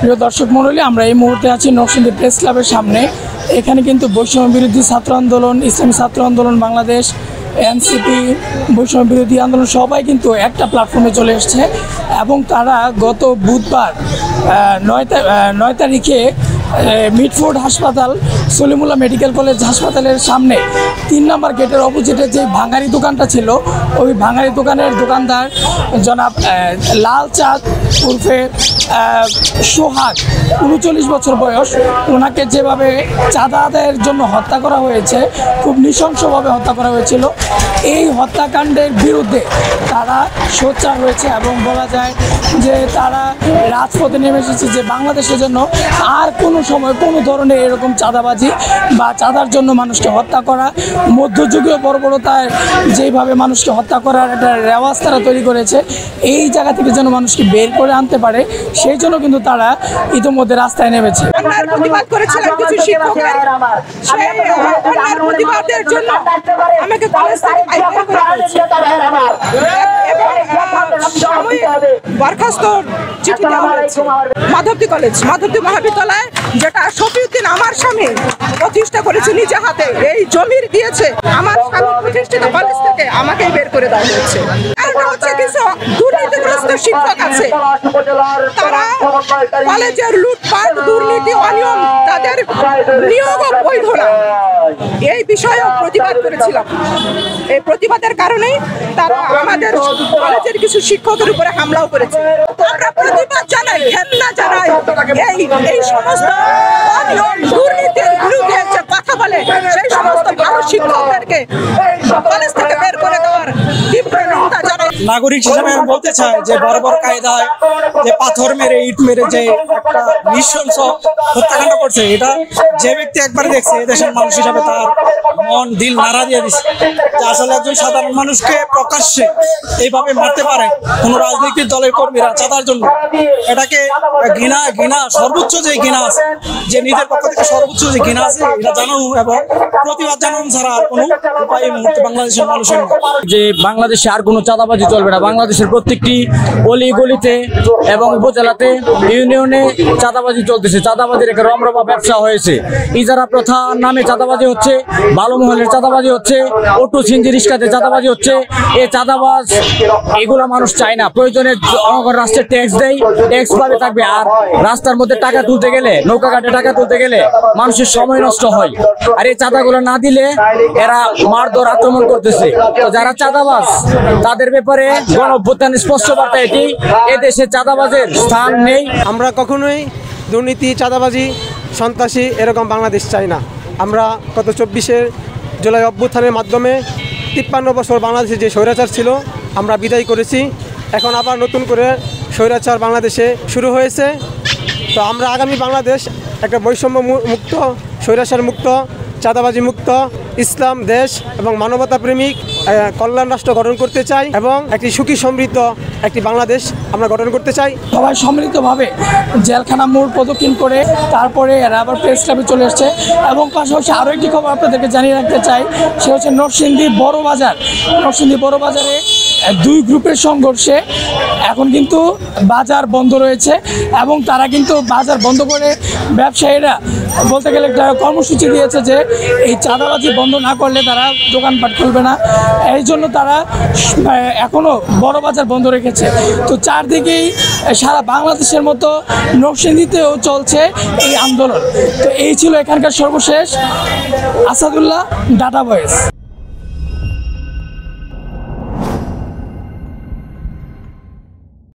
প্রিয় দর্শক মণ্ডলী, আমরা এই মুহূর্তে আছি নরসিংদী প্রেস ক্লাবের সামনে। এখানে কিন্তু বৈষম্য বিরোধী ছাত্র আন্দোলন, ইসলামী ছাত্র আন্দোলন বাংলাদেশ, এনসিপি, বৈষম্য বিরোধী আন্দোলন সবাই কিন্তু একটা প্ল্যাটফর্মে চলে এসছে এবং তারা গত বুধবার 9 তারিখে মিটফোর্ড হাসপাতাল, সলিমুল্লাহ মেডিকেল কলেজ হাসপাতালের সামনে 3 নম্বর গেটের অপোজিটে যে ভাঙারি দোকানটা ছিল, ওই ভাঙারি দোকানের দোকানদার জনাব লাল চাঁদ উর্ফে সোহাগ, 39 বছর বয়স, ওনাকে যেভাবে চাঁদা আদায়ের জন্য হত্যা করা হয়েছে, খুব নৃশংসভাবে হত্যা করা হয়েছিল। এই হত্যাকাণ্ডের বিরুদ্ধে তারা সোচ্চার হয়েছে এবং বলা যায় যে তারা রাজপথে নেমে এসেছে যে বাংলাদেশের জন্য আর কোনো সময় কোনো ধরনের এরকম চাঁদাবাজি বা চাঁদার জন্য মানুষকে হত্যা করা, মধ্যযুগীয় বর্বরতায় যেভাবে মানুষকে হত্যা করার একটা রেওয়াজ তারা তৈরি করেছে, এই জায়গা থেকে যেন মানুষকে বের করে আনতে পারে, সেই জন্য কিন্তু তারা ইতিমধ্যে রাস্তায় নেমেছে। প্রতিবাদ করেছিলাম কিছু শিক্ষকের, সেই প্রতিবাদের জন্য আমাকে কলেজ থেকে বাইরে করা হয়েছে এবং বরখাস্ত চিঠি দেওয়া হয়েছে। মাধবদী কলেজ, মাধবদী মহাবিদ্যালয়, যেটা শফিউদ্দিন আমার স্বামী প্রতিষ্ঠা করেছে নিজে হাতে, এই জমির দিয়েছে, আমার স্বামী প্রতিষ্ঠিত কলেজ থেকে আমাকেই বের করে দেওয়া হয়েছে। কারণ হচ্ছে কিছু দুর্নীতিগ্রস্ত শিক্ষক আছে, তারা কলেজের লুটপাট, দুর্নীতি, অনিয়ম, তাদের নিয়োগও বৈধ না, এই বিষয়েও প্রতিবাদ করেছিলাম। এই প্রতিবাদের কারণেই তারা আমাদের কলেজের কিছু শিক্ষকের উপরে হামলাও করেছে। আমরা প্রতিবাদ জানাই, ঘেন্না জানাই এই সমস্ত অনিয়ম, দুর্নীতির বিরুদ্ধে যে কথা বলে সেই সমস্ত ভালো শিক্ষকদেরকে কলেজ থেকে বের করে দেওয়ার তীব্র নিন্দা জানাই। নাগরিক হিসেবে আমি বলতে চাই যে বড় বড় কায়দায় যে পাথর মেরে, ইট মেরে যে একটা নৃশংস হত্যাকাণ্ড করছে, এটা যে ব্যক্তি একবার দেখছে দেশের মানুষ হিসাবে তার মন দিল নাড়া দিয়ে দিচ্ছে যে আসলে একজন সাধারণ মানুষকে প্রকাশ্যে এইভাবে মারতে পারে কোন রাজনৈতিক দলের কর্মীরা চাঁদার জন্য। এটাকে ঘৃণা সর্বোচ্চ যে ঘৃণা আছে, যে নিজের পক্ষ থেকে সর্বোচ্চ যে ঘৃণা আছে, এটা জানানো এবং প্রতিবাদ জানানো ছাড়া আর কোনো উপায় এই মুহূর্তে বাংলাদেশের মানুষের যে বাংলাদেশে আর কোনো চাঁদাবাজি চলবে না। বাংলাদেশের প্রত্যেকটি অলি গলিতে এবং উপজেলাতে, ইউনিয়নে চাঁদাবাজি চলতেছে। চাঁদাবাজির একটা রমরমা ব্যবসা হয়েছে। ইজারা প্রথা নামে চাঁদাবাজি হচ্ছে, ভালো মহলের চাঁদাবাজি হচ্ছে, অটো সিনজি রিস্কাতে চাঁদাবাজি হচ্ছে। এই চাঁদাবাজ এগুলা মানুষ চায় না। প্রয়োজনে রাষ্ট্রের ট্যাক্স দেয়, ট্যাক্স ভাবে থাকবে। আর রাস্তার মধ্যে টাকা তুলতে গেলে, নৌকাঘাটে টাকা তুলতে গেলে মানুষের সময় নষ্ট হয়। আর এই চাঁদাগুলো না দিলে এরা মারধর আক্রমণ করতেছে। তো যারা চাঁদাবাজ তাদের ব্যাপারে গণঅভ্যুত্থান স্পষ্ট বার্তা এটি, এদেশে চাঁদাবাজের স্থান নেই। আমরা কখনোই দুর্নীতি, চাঁদাবাজি, সন্ত্রাসী এরকম বাংলাদেশ চাই না। আমরা গত 24শে জুলাই অভ্যুত্থানের মাধ্যমে 53 বছর বাংলাদেশে যে স্বৈরাচার ছিল আমরা বিদায় করেছি। এখন আবার নতুন করে স্বৈরাচার বাংলাদেশে শুরু হয়েছে। তো আমরা আগামী বাংলাদেশ একটা বৈষম্য মুক্ত, স্বৈরাচার মুক্ত, চাঁদাবাজি মুক্ত, ইসলাম দেশ এবং মানবতা প্রেমিক কল্যাণ রাষ্ট্র গঠন করতে চাই এবং একটি সুখী সমৃদ্ধ একটি বাংলাদেশ আমরা গঠন করতে চাই। সবাই সম্মিলিতভাবে জেলখানা মোড় প্রদক্ষিণ করে তারপরে এরা আবার প্রেস ক্লাবে চলে এসছে। এবং পাশাপাশি আরও একটি খবর আপনাদেরকে জানিয়ে রাখতে চাই, সে হচ্ছে নরসিংদী বড় বাজার। নরসিংদী বড় বাজারে 2 গ্রুপের সংঘর্ষে এখন কিন্তু বাজার বন্ধ রয়েছে এবং তারা কিন্তু বাজার বন্ধ করে ব্যবসায়ীরা বলতে গেলে একটা কর্মসূচি দিয়েছে যে এই চাঁদাবাজি বন্ধ না করলে তারা দোকানপাট খুলবে না। এই জন্য তারা এখনও বড় বাজার বন্ধ রেখেছে। তো চারদিকেই সারা বাংলাদেশের মতো নরসিংদীতেও চলছে এই আন্দোলন। তো এই ছিল এখানকার সর্বশেষ। Asadullah, data voice.